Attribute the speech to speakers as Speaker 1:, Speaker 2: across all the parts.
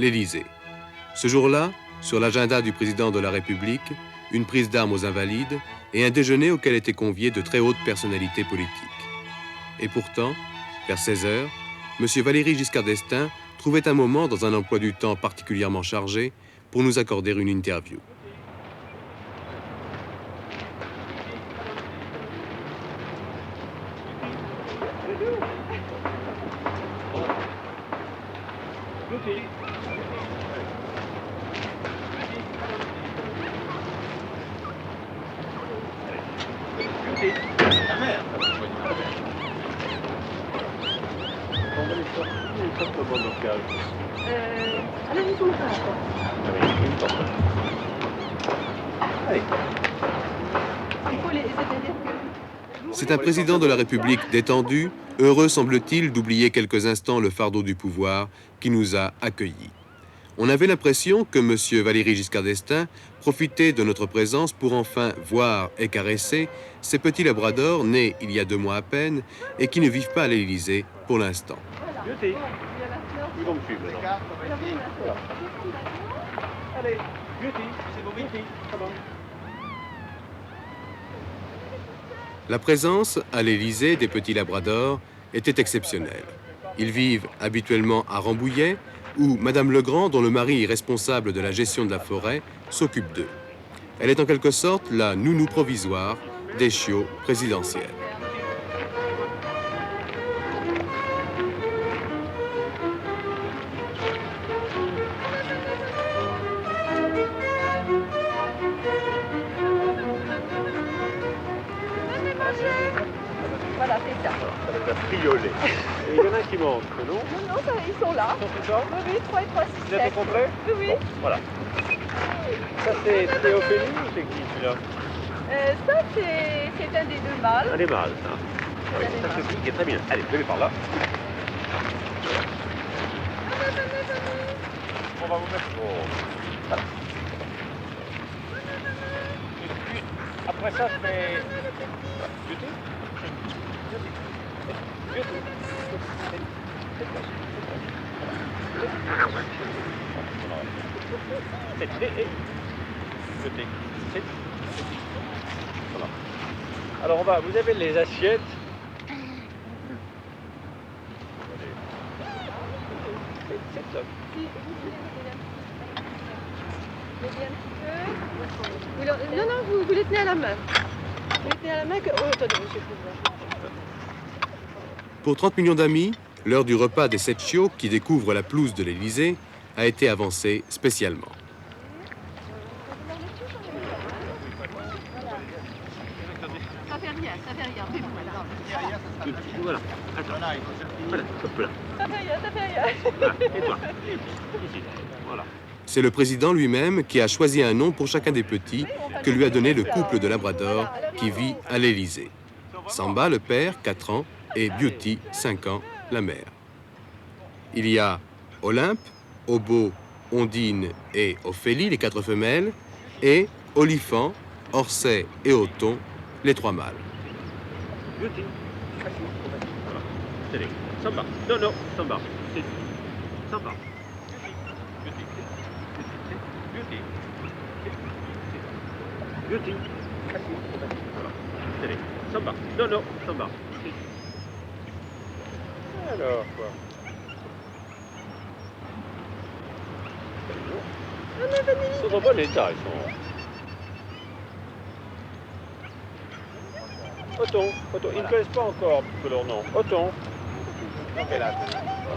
Speaker 1: l'Élysée. Ce jour-là, sur l'agenda du président de la République, une prise d'armes aux Invalides et un déjeuner auquel étaient conviées de très hautes personnalités politiques. Et pourtant, vers 16 heures, M. Valéry Giscard d'Estaing trouvait un moment dans un emploi du temps particulièrement chargé pour nous accorder une interview. C'est un président de la République détendu, heureux semble-t-il d'oublier quelques instants le fardeau du pouvoir qui nous a accueillis. On avait l'impression que M. Valéry Giscard d'Estaing profitait de notre présence pour enfin voir et caresser ces petits labradors nés il y a 2 mois à peine et qui ne vivent pas à l'Élysée pour l'instant.
Speaker 2: Beauty. Ils vont me suivre maintenant. Allez, Beauty, c'est bon, Beauty, come on.
Speaker 1: La présence à l'Élysée des petits labradors était exceptionnelle. Ils vivent habituellement à Rambouillet, où Madame Legrand, dont le mari est responsable de la gestion de la forêt, s'occupe d'eux. Elle est en quelque sorte la nounou provisoire des chiots présidentiels.
Speaker 3: Voilà, c'est ça.
Speaker 2: Ça va être friolé. Et il y en a un qui manque, non?
Speaker 3: Non, ça, ils sont là.
Speaker 2: Ils sont tous là?
Speaker 3: Oui, 3 et 3, 6,
Speaker 2: Vous êtes
Speaker 3: 7.
Speaker 2: au complet?
Speaker 3: Oui, oui.
Speaker 2: Bon, voilà. Ça, c'est Théophélie ou c'est qui, celui-là?
Speaker 3: Ça, c'est un des 2 mâles.
Speaker 2: Un des mâles, ça. Oui, ça, c'est celui qui est très bien. Allez, venez par là. On va vous mettre au... Voilà. Et puis, après ça, je fais... Beauty? Beauty. Voilà. Alors on va, vous avez les assiettes. C'est top.
Speaker 3: Non, non, vous les tenez à la main. Vous les tenez à la main que... Oh, attendez, monsieur Pouvoir.
Speaker 1: Pour 30 millions d'amis, l'heure du repas des 7 chiots qui découvrent la pelouse de l'Élysée a été avancée spécialement.
Speaker 3: Ça fait rien, ça fait rien.
Speaker 2: Voilà. Attends. Voilà, hop là.
Speaker 3: Ça fait rien, ça fait rien.
Speaker 2: Voilà. Et toi? Ici. Voilà.
Speaker 1: C'est le président lui-même qui a choisi un nom pour chacun des petits que lui a donné le couple de Labrador qui vit à l'Élysée. Samba, le père, 4 ans, et Beauty, 5 ans, la mère. Il y a Olympe, Obo, Ondine et Ophélie, les 4 femelles, et Olifant, Orsay et Othon, les 3 mâles.
Speaker 2: Beauty. Voilà. Tenez. Samba. Non, non, Samba. Samba. Beauty. Beauty. Beauty. Voilà. Tenez. Samba. Non, non, Samba. Alors, quoi? Ils sont en bon état, ils sont... Othon, Othon, ils ne connaissent pas encore que leur nom. Othon. Quel âge?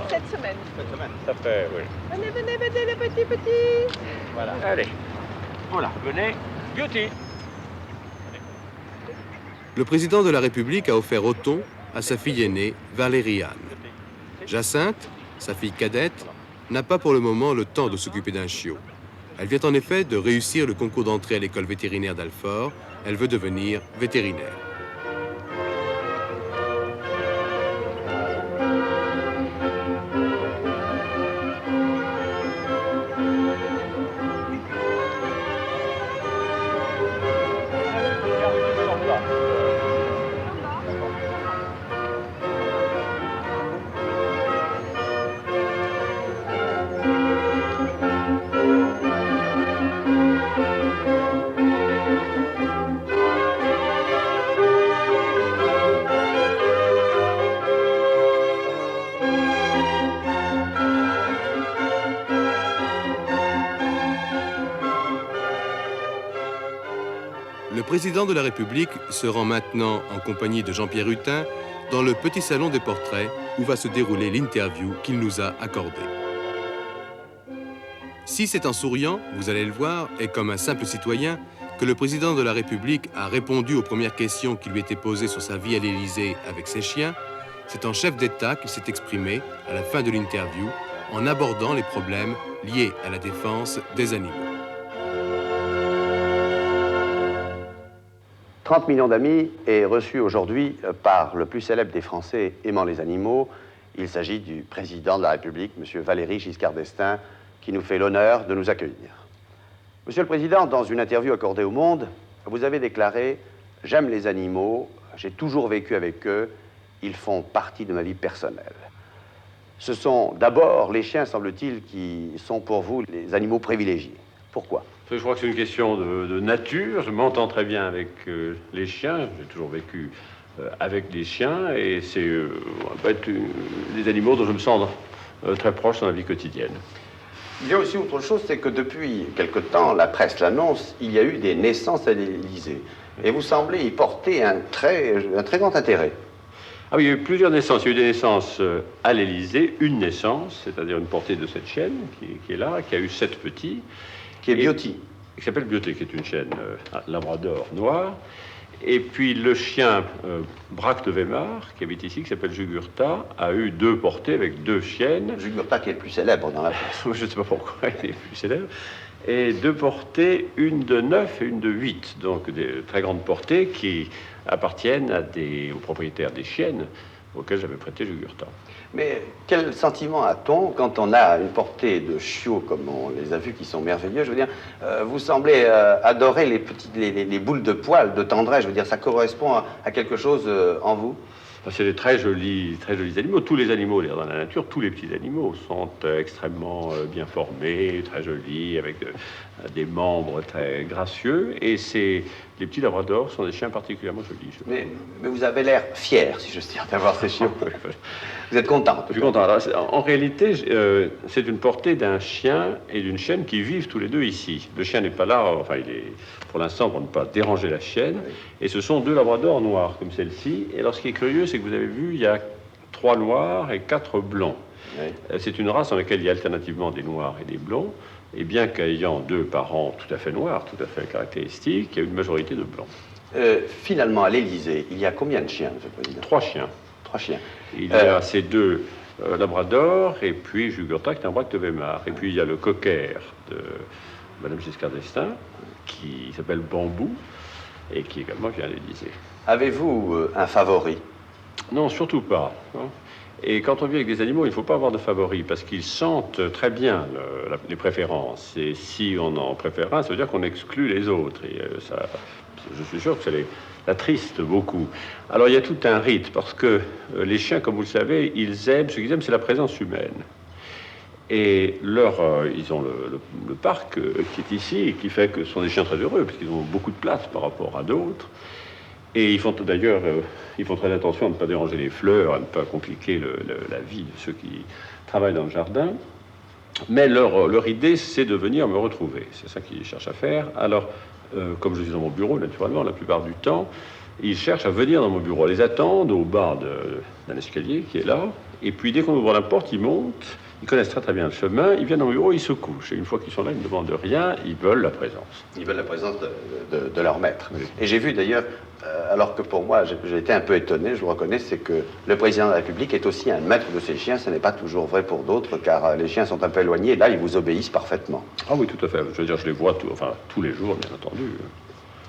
Speaker 3: 7 semaines.
Speaker 2: 7 semaines. Ça fait, oui.
Speaker 3: Venez, venez, venez, les petits, petits.
Speaker 2: Voilà. Allez. Voilà, venez. Beauty.
Speaker 1: Le président de la République a offert Othon à sa fille aînée, Valériane. Jacinthe, sa fille cadette, n'a pas pour le moment le temps de s'occuper d'un chiot. Elle vient en effet de réussir le concours d'entrée à l'école vétérinaire d'Alfort. Elle veut devenir vétérinaire. Le président de la République se rend maintenant en compagnie de Jean-Pierre Hutin dans le petit salon des portraits où va se dérouler l'interview qu'il nous a accordée. Si c'est en souriant, vous allez le voir, et comme un simple citoyen, que le président de la République a répondu aux premières questions qui lui étaient posées sur sa vie à l'Élysée avec ses chiens, c'est en chef d'État qu'il s'est exprimé à la fin de l'interview en abordant les problèmes liés à la défense des animaux.
Speaker 4: 30 millions d'amis est reçu aujourd'hui par le plus célèbre des Français aimant les animaux. Il s'agit du président de la République, M. Valéry Giscard d'Estaing, qui nous fait l'honneur de nous accueillir. Monsieur le Président, dans une interview accordée au Monde, vous avez déclaré « J'aime les animaux, j'ai toujours vécu avec eux, ils font partie de ma vie personnelle ». Ce sont d'abord les chiens, semble-t-il, qui sont pour vous les animaux privilégiés. Pourquoi ?
Speaker 2: Je crois que c'est une question de nature. Je m'entends très bien avec les chiens. J'ai toujours vécu avec des chiens et c'est des animaux dont je me sens très proche dans la vie quotidienne.
Speaker 4: Il y a aussi autre chose, c'est que depuis quelque temps, la presse l'annonce, il y a eu des naissances à l'Élysée. Et vous semblez y porter un très grand intérêt.
Speaker 2: Ah oui, il y a eu plusieurs naissances. Il y a eu des naissances à l'Élysée, une naissance, c'est-à-dire une portée de cette chienne qui est là, qui a eu 7 petits.
Speaker 4: Qui est Beauty.
Speaker 2: Qui s'appelle Beauty, qui est une chienne labrador noire. Et puis le chien Braque de Weimar, qui habite ici, qui s'appelle Jugurtha, a eu 2 portées avec 2 chiennes.
Speaker 4: Jugurtha qui est le plus célèbre dans la presse.
Speaker 2: Je ne sais pas pourquoi il est plus célèbre. Et 2 portées, une de 9 et une de 8. Donc des très grandes portées qui appartiennent aux propriétaires des chiennes auxquelles j'avais prêté Jugurtha.
Speaker 4: Mais quel sentiment a-t-on quand on a une portée de chiots, comme on les a vus, qui sont merveilleux? Je veux dire, vous semblez adorer les boules de poils, de tendresse. Je veux dire, ça correspond à quelque chose en vous?
Speaker 2: C'est des très jolis animaux. Tous les animaux dans la nature, tous les petits animaux sont extrêmement bien formés, très jolis, avec des membres très gracieux. Et les petits labradors sont des chiens particulièrement jolis.
Speaker 4: Mais vous avez l'air fier, si je puis dire, d'avoir ces chiens. Vous êtes content?
Speaker 2: Je suis content. Alors, en réalité, c'est une portée d'un chien et d'une chienne qui vivent tous les deux ici. Le chien n'est pas là, enfin, il est pour l'instant pour ne pas déranger la chienne. Oui. Et ce sont 2 labradors noirs, comme celle-ci. Et alors, ce qui est curieux, c'est que vous avez vu, il y a 3 noirs et 4 blancs. Oui. C'est une race dans laquelle il y a alternativement des noirs et des blancs. Et bien qu'ayant 2 parents tout à fait noirs, tout à fait caractéristiques, il y a une majorité de blancs.
Speaker 4: Finalement, à l'Élysée, il y a combien de chiens, Monsieur le Président?
Speaker 2: 3 chiens.
Speaker 4: 3 chiens.
Speaker 2: Il y a ces 2 labradors, et puis Jugurtha, qui est un Braque de Weimar. Et puis il y a le cocker de Madame Giscard d'Estaing, qui s'appelle Bambou, et qui également vient à l'Élysée.
Speaker 4: Avez-vous un favori?
Speaker 2: Non, surtout pas. Et quand on vit avec des animaux, il ne faut pas avoir de favoris, parce qu'ils sentent très bien les préférences. Et si on en préfère un, ça veut dire qu'on exclut les autres. Et ça, je suis sûr que ça les attriste beaucoup. Alors il y a tout un rite, parce que les chiens, comme vous le savez, ce qu'ils aiment, c'est la présence humaine. Et ils ont le parc qui est ici, et qui fait que ce sont des chiens très heureux, parce qu'ils ont beaucoup de place par rapport à d'autres. Et ils font d'ailleurs, très attention à ne pas déranger les fleurs, à ne pas compliquer la vie de ceux qui travaillent dans le jardin. Mais leur idée, c'est de venir me retrouver. C'est ça qu'ils cherchent à faire. Alors, comme je suis dans mon bureau, naturellement, la plupart du temps, ils cherchent à venir dans mon bureau. Ils les attendent au bas d'un escalier qui est là. Et puis, dès qu'on ouvre la porte, ils montent. Ils connaissent très bien le chemin. Ils viennent dans mon bureau, ils se couchent. Et une fois qu'ils sont là, ils ne demandent rien. Ils veulent la présence.
Speaker 4: Ils veulent la présence de leur maître.
Speaker 2: Oui.
Speaker 4: Et j'ai vu d'ailleurs, alors que pour moi, j'ai été un peu étonné, je vous reconnais, c'est que le président de la République est aussi un maître de ses chiens. Ce n'est pas toujours vrai pour d'autres, car les chiens sont un peu éloignés. Et là, ils vous obéissent parfaitement.
Speaker 2: Ah oui, tout à fait. Je veux dire, je les vois tous les jours, bien entendu.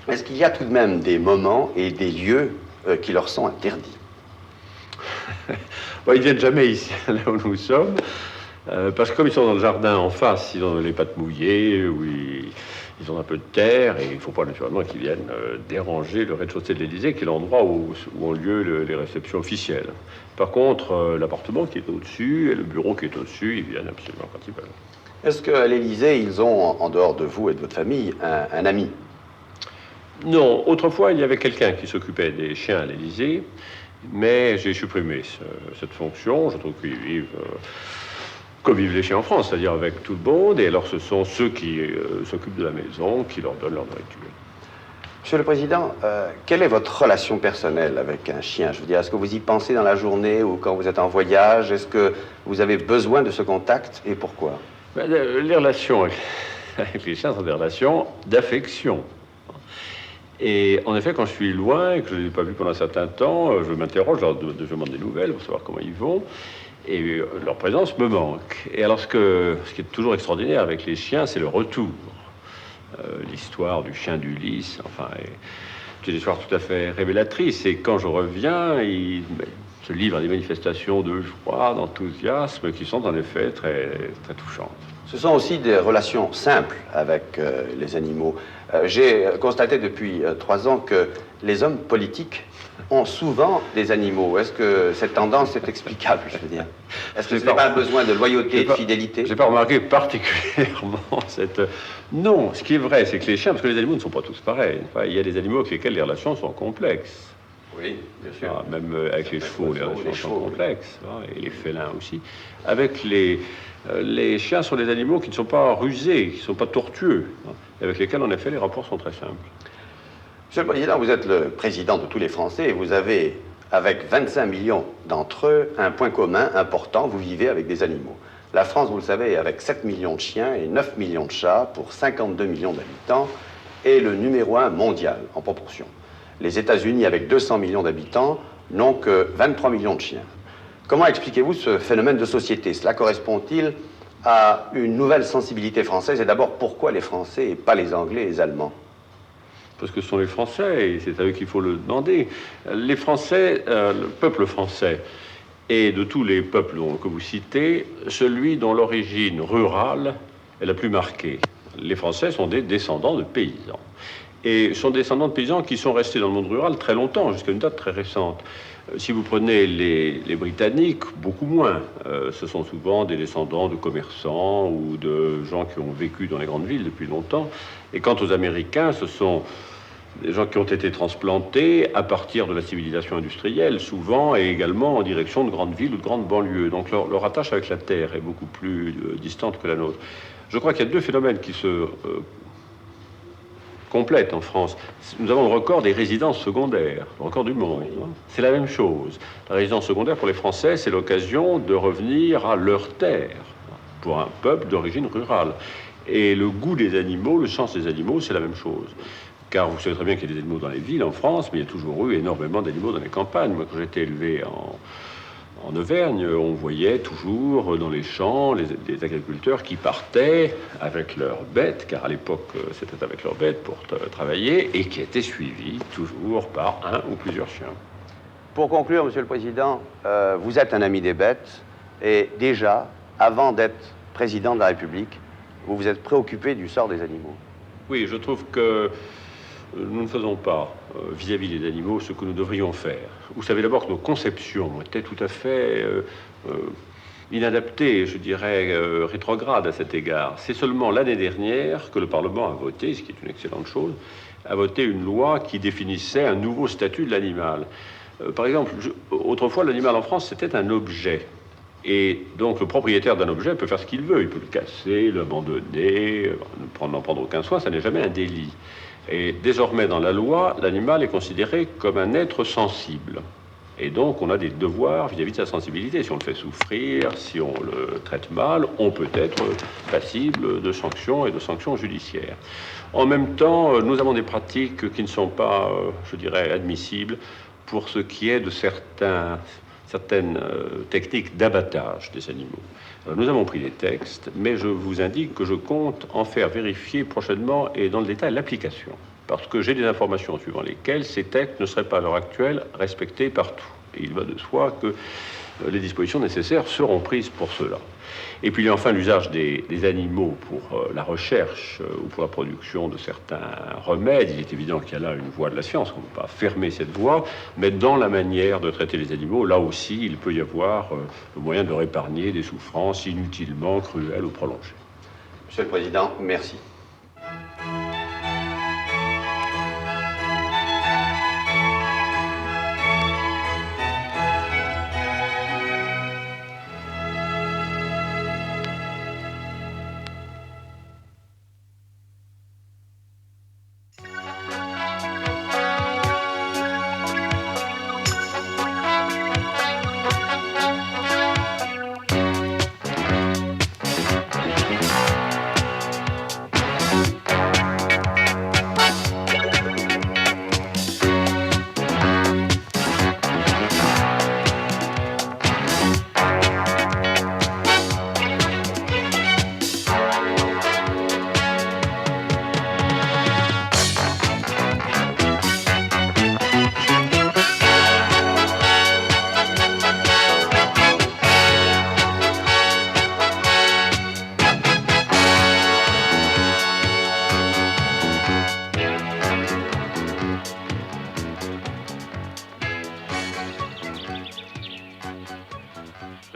Speaker 4: Est-ce qu'il y a tout de même des moments et des lieux qui leur sont interdits?
Speaker 2: Bon, ils ne viennent jamais ici, là où nous sommes, parce que comme ils sont dans le jardin en face, ils ont les pattes mouillées, ils ont un peu de terre, et il ne faut pas naturellement qu'ils viennent déranger le rez-de-chaussée de l'Élysée, qui est l'endroit où ont lieu les réceptions officielles. Par contre, l'appartement qui est au-dessus et le bureau qui est au-dessus, ils viennent absolument quand ils veulent.
Speaker 4: Est-ce qu'à l'Élysée, ils ont, en dehors de vous et de votre famille, un ami?
Speaker 2: Non, autrefois, il y avait quelqu'un qui s'occupait des chiens à l'Élysée, mais j'ai supprimé cette fonction. Je trouve qu'ils vivent comme vivent les chiens en France, c'est-à-dire avec tout le monde, et alors ce sont ceux qui s'occupent de la maison, qui leur donnent leur nourriture.
Speaker 4: Monsieur le Président, quelle est votre relation personnelle avec un chien? Je veux dire, est-ce que vous y pensez dans la journée ou quand vous êtes en voyage? Est-ce que vous avez besoin de ce contact et pourquoi?
Speaker 2: Les relations avec les chiens sont des relations d'affection. Et en effet, quand je suis loin et que je ne les ai pas vus pendant un certain temps, je m'interroge, je demande des nouvelles pour savoir comment ils vont. Et leur présence me manque. Et alors, ce qui est toujours extraordinaire avec les chiens, c'est le retour. L'histoire du chien d'Ulysse, enfin, c'est une histoire tout à fait révélatrice. Et quand je reviens, il se livre à des manifestations de joie, d'enthousiasme, qui sont en effet très, très touchantes.
Speaker 4: Ce sont aussi des relations simples avec les animaux. J'ai constaté depuis 3 ans que les hommes politiques ont souvent des animaux. Est-ce que cette tendance est explicable, je veux dire? Est-ce que ce n'est pas un besoin de loyauté et de fidélité?
Speaker 2: Je n'ai pas remarqué particulièrement cette... Non, ce qui est vrai, c'est que les chiens, parce que les animaux ne sont pas tous pareils. Enfin, il y a des animaux avec lesquels les relations sont complexes.
Speaker 4: Oui, bien sûr.
Speaker 2: Même avec les chevaux, les relations sont complexes, et les félins aussi. Avec les chiens sont des animaux qui ne sont pas rusés, qui ne sont pas tortueux, avec lesquels, en effet, les rapports sont très simples.
Speaker 4: Monsieur le Président, vous êtes le président de tous les Français et vous avez, avec 25 millions d'entre eux, un point commun important, vous vivez avec des animaux. La France, vous le savez, avec 7 millions de chiens et 9 millions de chats pour 52 millions d'habitants, est le numéro 1 mondial en proportion. Les États-Unis, avec 200 millions d'habitants, n'ont que 23 millions de chiens. Comment expliquez-vous ce phénomène de société? Cela correspond-il à une nouvelle sensibilité française? Et d'abord, pourquoi les Français et pas les Anglais et les Allemands?
Speaker 2: Parce que ce sont les Français, et c'est à eux qu'il faut le demander. Les Français, le peuple français, et de tous les peuples que vous citez, celui dont l'origine rurale est la plus marquée. Les Français sont des descendants de paysans. Et sont des descendants de paysans qui sont restés dans le monde rural très longtemps, jusqu'à une date très récente. Si vous prenez les Britanniques, beaucoup moins. Ce sont souvent des descendants de commerçants ou de gens qui ont vécu dans les grandes villes depuis longtemps. Et quant aux Américains, ce sont des gens qui ont été transplantés à partir de la civilisation industrielle, souvent, et également en direction de grandes villes ou de grandes banlieues. Donc leur attache avec la terre est beaucoup plus distante que la nôtre. Je crois qu'il y a deux phénomènes qui se complètent en France. Nous avons le record des résidences secondaires, le record du monde. C'est la même chose. La résidence secondaire pour les Français, c'est l'occasion de revenir à leur terre, pour un peuple d'origine rurale. Et le goût des animaux, le sens des animaux, c'est la même chose. Car vous savez très bien qu'il y a des animaux dans les villes en France, mais il y a toujours eu énormément d'animaux dans les campagnes. Moi, quand j'étais élevé en Auvergne, on voyait toujours dans les champs les agriculteurs qui partaient avec leurs bêtes, car à l'époque, c'était avec leurs bêtes pour travailler, et qui étaient suivis toujours par un ou plusieurs chiens.
Speaker 4: Pour conclure, Monsieur le Président, vous êtes un ami des bêtes, et déjà, avant d'être président de la République, vous vous êtes préoccupé du sort des animaux.
Speaker 2: Oui, je trouve que nous ne faisons pas vis-à-vis des animaux ce que nous devrions faire. Vous savez d'abord que nos conceptions étaient tout à fait inadaptées, je dirais rétrogrades à cet égard. C'est seulement l'année dernière que le Parlement a voté, ce qui est une excellente chose, a voté une loi qui définissait un nouveau statut de l'animal. Par exemple, autrefois, l'animal en France, c'était un objet. Et donc, le propriétaire d'un objet peut faire ce qu'il veut. Il peut le casser, l'abandonner, n'en prendre aucun soin. Ça n'est jamais un délit. Et désormais, dans la loi, l'animal est considéré comme un être sensible. Et donc, on a des devoirs vis-à-vis de sa sensibilité. Si on le fait souffrir, si on le traite mal, on peut être passible de sanctions et de sanctions judiciaires. En même temps, nous avons des pratiques qui ne sont pas, je dirais, admissibles pour ce qui est de certaines techniques d'abattage des animaux. Nous avons pris des textes, mais je vous indique que je compte en faire vérifier prochainement et dans le détail l'application. Parce que j'ai des informations suivant lesquelles ces textes ne seraient pas à l'heure actuelle respectés partout. Et il va de soi que les dispositions nécessaires seront prises pour cela. Et puis il y a enfin l'usage des animaux pour la recherche ou pour la production de certains remèdes. Il est évident qu'il y a là une voie de la science, on ne peut pas fermer cette voie, mais dans la manière de traiter les animaux, là aussi, il peut y avoir le moyen de leur épargner des souffrances inutilement cruelles ou prolongées.
Speaker 4: Monsieur le Président, merci.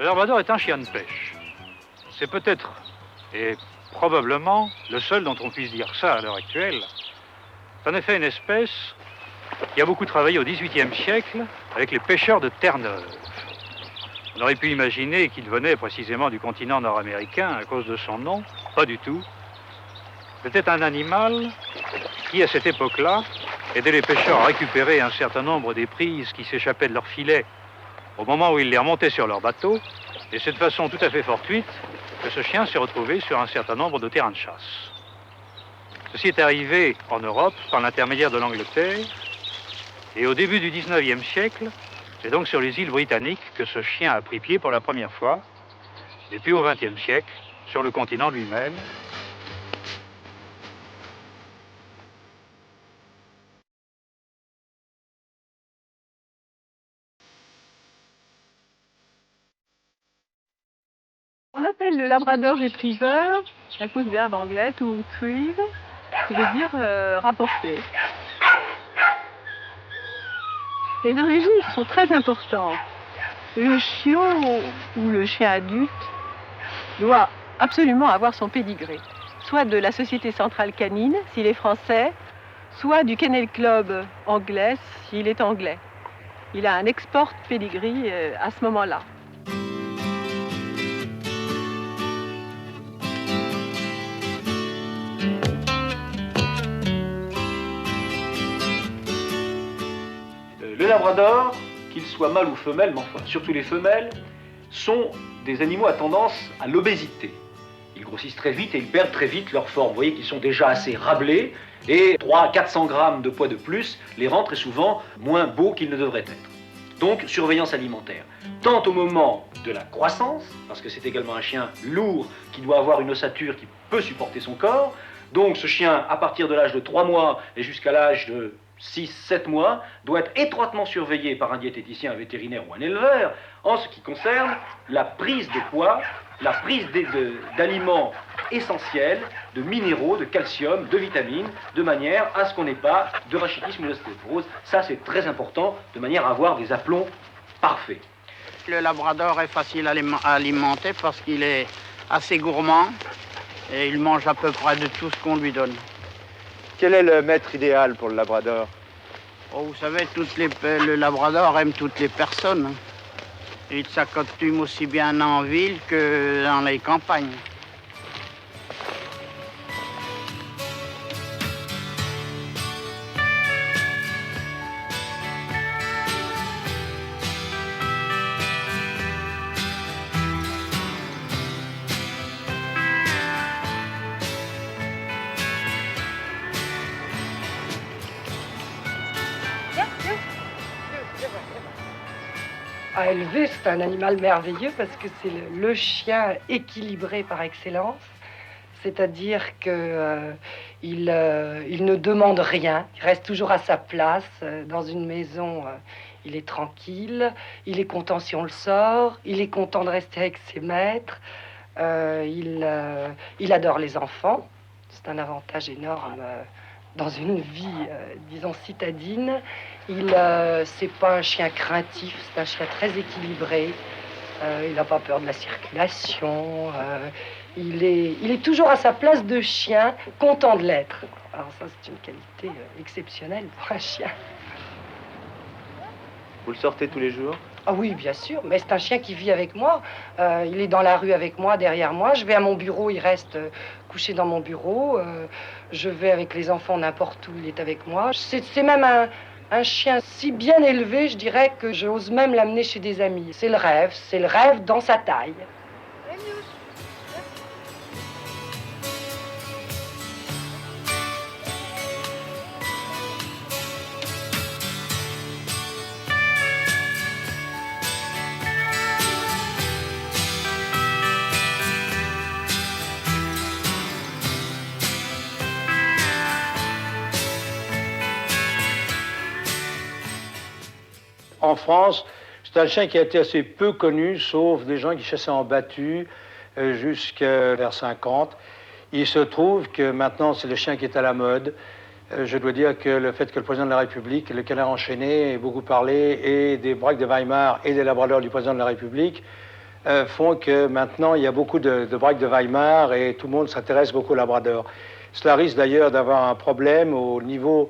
Speaker 5: Le labrador est un chien de pêche. C'est peut-être, et probablement, le seul dont on puisse dire ça à l'heure actuelle. C'est en effet une espèce qui a beaucoup travaillé au XVIIIe siècle avec les pêcheurs de Terre-Neuve. On aurait pu imaginer qu'il venait précisément du continent nord-américain à cause de son nom. Pas du tout. C'était un animal qui, à cette époque-là, aidait les pêcheurs à récupérer un certain nombre des prises qui s'échappaient de leurs filets au moment où ils les remontaient sur leur bateau. Et c'est de façon tout à fait fortuite que ce chien s'est retrouvé sur un certain nombre de terrains de chasse. Ceci est arrivé en Europe par l'intermédiaire de l'Angleterre. Et au début du XIXe siècle, c'est donc sur les îles britanniques que ce chien a pris pied pour la première fois. Et puis au XXe siècle, sur le continent lui-même.
Speaker 3: On appelle le Labrador Retriever, à cause du verbe anglais, to retrieve, qui veut dire rapporter. Les origines sont très importantes. Le chiot ou le chien adulte doit absolument avoir son pédigré, soit de la Société centrale canine, s'il est français, soit du Kennel Club anglais, s'il est anglais. Il a un export pedigree à ce moment-là.
Speaker 6: Le labrador, qu'il soit mâle ou femelle, mais enfin surtout les femelles, sont des animaux à tendance à l'obésité. Ils grossissent très vite et ils perdent très vite leur forme. Vous voyez qu'ils sont déjà assez rablés et 300 à 400 grammes de poids de plus les rend très souvent moins beaux qu'ils ne devraient être. Donc, surveillance alimentaire. Tant au moment de la croissance, parce que c'est également un chien lourd qui doit avoir une ossature qui peut supporter son corps. Donc, ce chien, à partir de l'âge de 3 mois et jusqu'à l'âge de 6-7 mois, doit être étroitement surveillé par un diététicien, un vétérinaire ou un éleveur en ce qui concerne la prise de poids, la prise d'aliments essentiels, de minéraux, de calcium, de vitamines, de manière à ce qu'on n'ait pas de rachitisme ou d'ostéoporose. Ça, c'est très important, de manière à avoir des aplombs parfaits.
Speaker 7: Le labrador est facile à alimenter parce qu'il est assez gourmand et il mange à peu près de tout ce qu'on lui donne.
Speaker 8: Quel est le maître idéal pour le labrador?
Speaker 7: Oh, vous savez, le labrador aime toutes les personnes. Il s'accoutume aussi bien en ville que dans les campagnes.
Speaker 9: À élever, c'est un animal merveilleux parce que c'est le chien équilibré par excellence. C'est-à-dire qu'il il ne demande rien, il reste toujours à sa place. Dans une maison, il est tranquille, il est content si on le sort, il est content de rester avec ses maîtres, il adore les enfants. C'est un avantage énorme dans une vie, disons, citadine. C'est pas un chien craintif, c'est un chien très équilibré. Il n'a pas peur de la circulation. Il est toujours à sa place de chien, content de l'être. Alors ça, c'est une qualité exceptionnelle pour un chien.
Speaker 8: Vous le sortez tous les jours?
Speaker 9: Ah oui, bien sûr, mais c'est un chien qui vit avec moi. Il est dans la rue avec moi, derrière moi. Je vais à mon bureau, il reste couché dans mon bureau. Je vais avec les enfants n'importe où, il est avec moi. C'est même un chien si bien élevé, je dirais que j'ose même l'amener chez des amis. C'est le rêve dans sa taille.
Speaker 6: En France, c'est un chien qui a été assez peu connu, sauf des gens qui chassaient en battu jusqu'à vers 50. Il se trouve que maintenant, c'est le chien qui est à la mode. Je dois dire que le fait que le président de la République, le canard enchaîné, ait beaucoup parlé, et des braques de Weimar et des labradors du président de la République,
Speaker 10: font que maintenant il y a beaucoup de braques de Weimar et tout le monde s'intéresse beaucoup au labrador. Cela risque d'ailleurs d'avoir un problème au niveau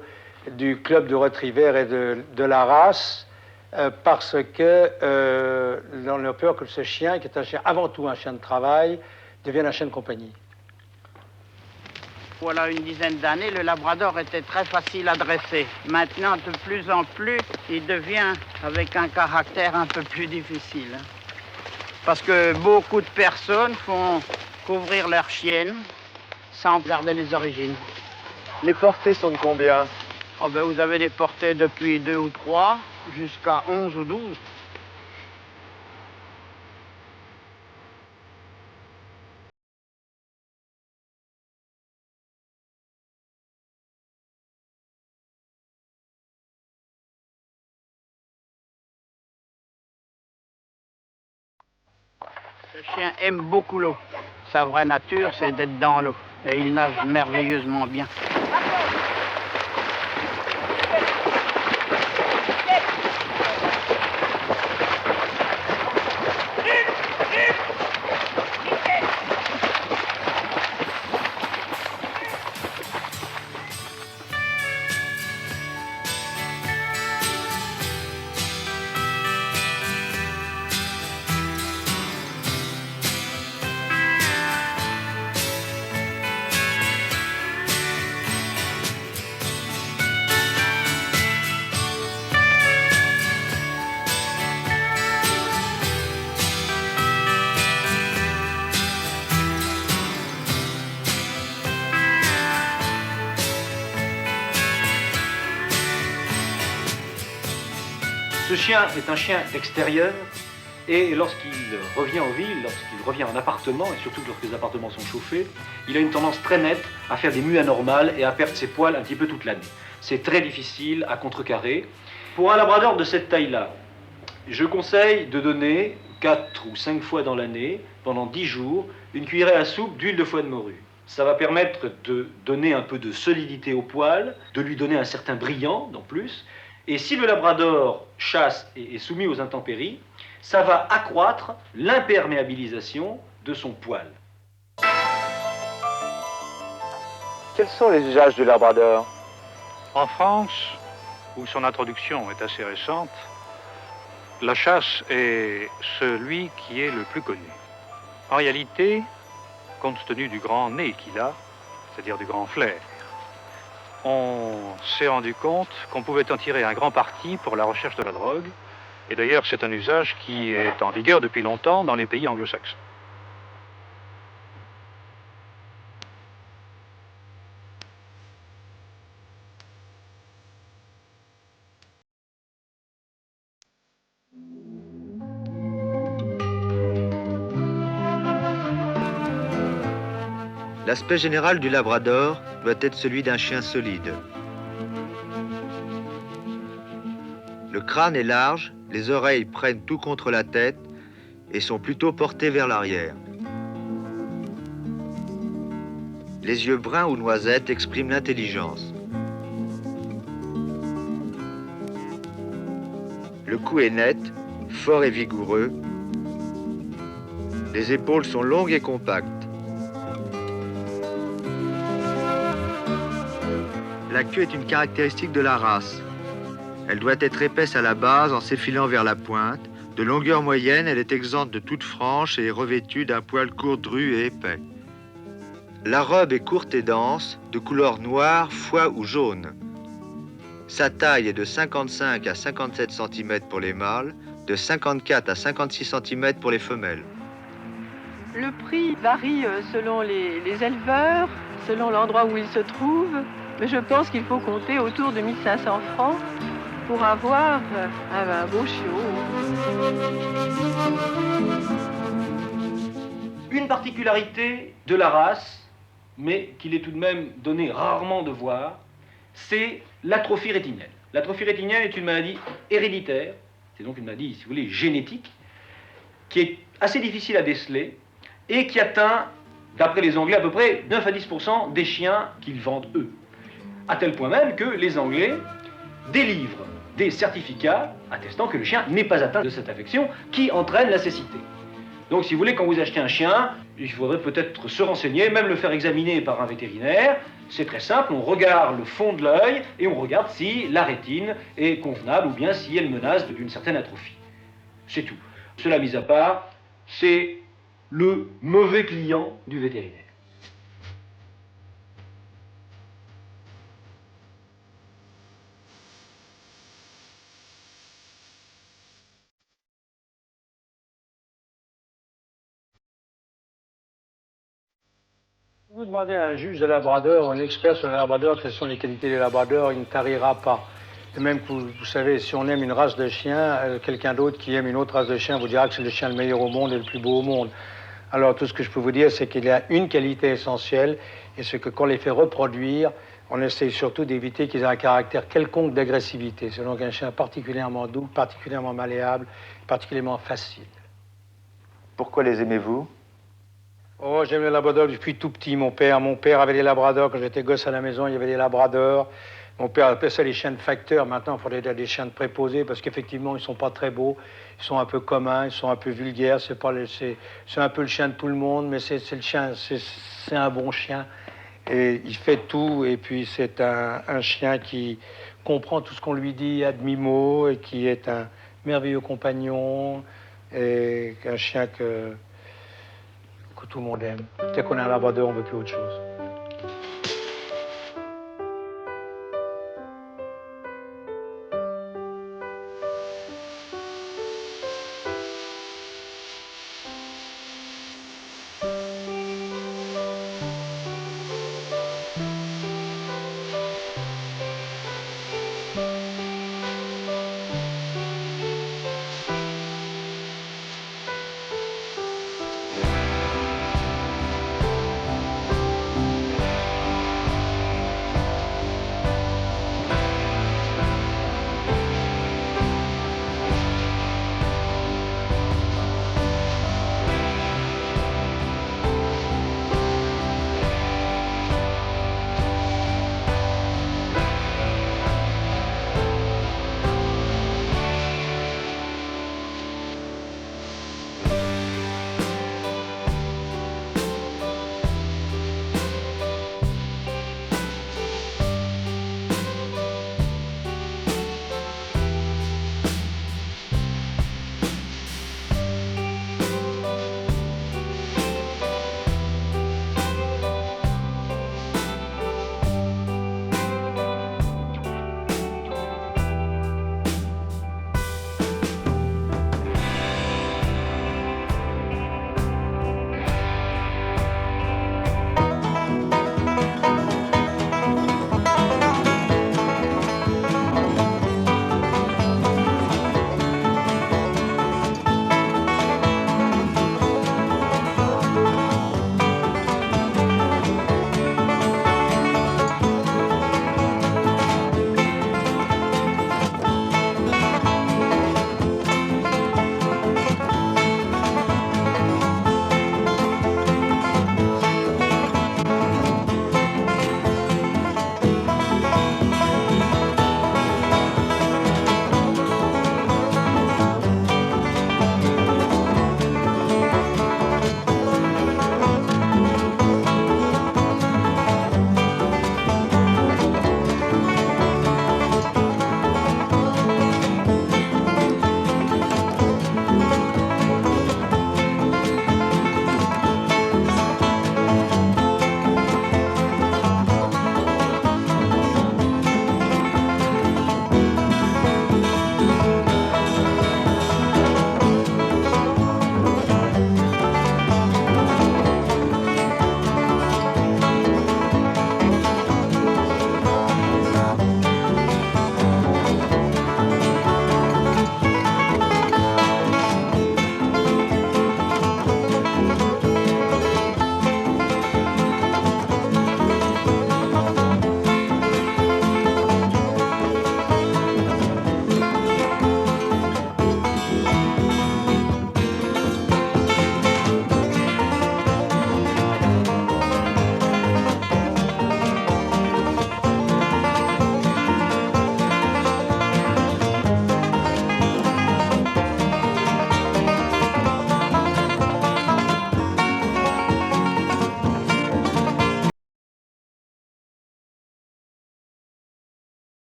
Speaker 10: du club de retriever et de la race, parce que on a peur que ce chien, qui est un chien, avant tout un chien de travail, devienne un chien de compagnie.
Speaker 7: Voilà une dizaine d'années, le labrador était très facile à dresser. Maintenant, de plus en plus, il devient avec un caractère un peu plus difficile. Parce que beaucoup de personnes font couvrir leurs chiennes sans garder les origines.
Speaker 8: Les portées sont de combien?
Speaker 7: Oh ben, vous avez des portées depuis 2 ou 3 jusqu'à 11 ou 12. Le chien aime beaucoup l'eau. Sa vraie nature, c'est d'être dans l'eau. Et il nage merveilleusement bien.
Speaker 6: Ce chien est un chien d'extérieur et lorsqu'il revient en ville, lorsqu'il revient en appartement, et surtout lorsque les appartements sont chauffés, il a une tendance très nette à faire des mues anormales et à perdre ses poils un petit peu toute l'année. C'est très difficile à contrecarrer. Pour un labrador de cette taille-là, je conseille de donner 4 ou 5 fois dans l'année, pendant 10 jours, une cuillerée à soupe d'huile de foie de morue. Ça va permettre de donner un peu de solidité au poil, de lui donner un certain brillant en plus. Et si le labrador chasse et est soumis aux intempéries, ça va accroître l'imperméabilisation de son poil.
Speaker 8: Quels sont les usages du labrador?
Speaker 5: En France, où son introduction est assez récente, la chasse est celui qui est le plus connu. En réalité, compte tenu du grand nez qu'il a, c'est-à-dire du grand flair, on s'est rendu compte qu'on pouvait en tirer un grand parti pour la recherche de la drogue. Et d'ailleurs, c'est un usage qui est en vigueur depuis longtemps dans les pays anglo-saxons.
Speaker 11: L'aspect général du labrador doit être celui d'un chien solide. Le crâne est large, les oreilles prennent tout contre la tête et sont plutôt portées vers l'arrière. Les yeux bruns ou noisettes expriment l'intelligence. Le cou est net, fort et vigoureux. Les épaules sont longues et compactes. La queue est une caractéristique de la race. Elle doit être épaisse à la base en s'effilant vers la pointe. De longueur moyenne, elle est exempte de toute frange et est revêtue d'un poil court, dru et épais. La robe est courte et dense, de couleur noire, foie ou jaune. Sa taille est de 55 à 57 cm pour les mâles, de 54 à 56 cm pour les femelles.
Speaker 3: Le prix varie selon les éleveurs, selon l'endroit où il se trouve. Mais je pense qu'il faut compter autour de 1500 francs pour avoir un beau chiot.
Speaker 6: Une particularité de la race, mais qu'il est tout de même donné rarement de voir, c'est l'atrophie rétinienne. L'atrophie rétinienne est une maladie héréditaire, c'est donc une maladie, si vous voulez, génétique, qui est assez difficile à déceler et qui atteint, d'après les Anglais, à peu près 9 à 10% des chiens qu'ils vendent eux. À tel point même que les Anglais délivrent des certificats attestant que le chien n'est pas atteint de cette affection qui entraîne la cécité. Donc, si vous voulez, quand vous achetez un chien, il faudrait peut-être se renseigner, même le faire examiner par un vétérinaire. C'est très simple, on regarde le fond de l'œil et on regarde si la rétine est convenable ou bien si elle menace d'une certaine atrophie. C'est tout. Cela mis à part, c'est le mauvais client du vétérinaire.
Speaker 10: Si vous demandez à un juge de labrador, un expert sur le labrador, quelles sont les qualités des labradors, il ne tarira pas. Et même que vous savez, si on aime une race de chien, quelqu'un d'autre qui aime une autre race de chien vous dira que c'est le chien le meilleur au monde et le plus beau au monde. Alors tout ce que je peux vous dire, c'est qu'il y a une qualité essentielle, et c'est que quand on les fait reproduire, on essaye surtout d'éviter qu'ils aient un caractère quelconque d'agressivité. C'est donc un chien particulièrement doux, particulièrement malléable, particulièrement facile.
Speaker 8: Pourquoi les aimez-vous?
Speaker 10: Oh, j'aime les labradors depuis tout petit. Mon père avait des labradors. Quand j'étais gosse à la maison, il y avait des labradors. Mon père appelait ça les chiens de facteurs. Maintenant, il faudrait dire des chiens de préposés parce qu'effectivement, ils ne sont pas très beaux. Ils sont un peu communs, ils sont un peu vulgaires. C'est un peu le chien de tout le monde, mais c'est le chien, c'est un bon chien. Et il fait tout. Et puis, c'est un chien qui comprend tout ce qu'on lui dit à demi-mot et qui est un merveilleux compagnon. Et un chien que tout le monde aime. Dès qu'on a un labrador, on ne veut plus autre chose.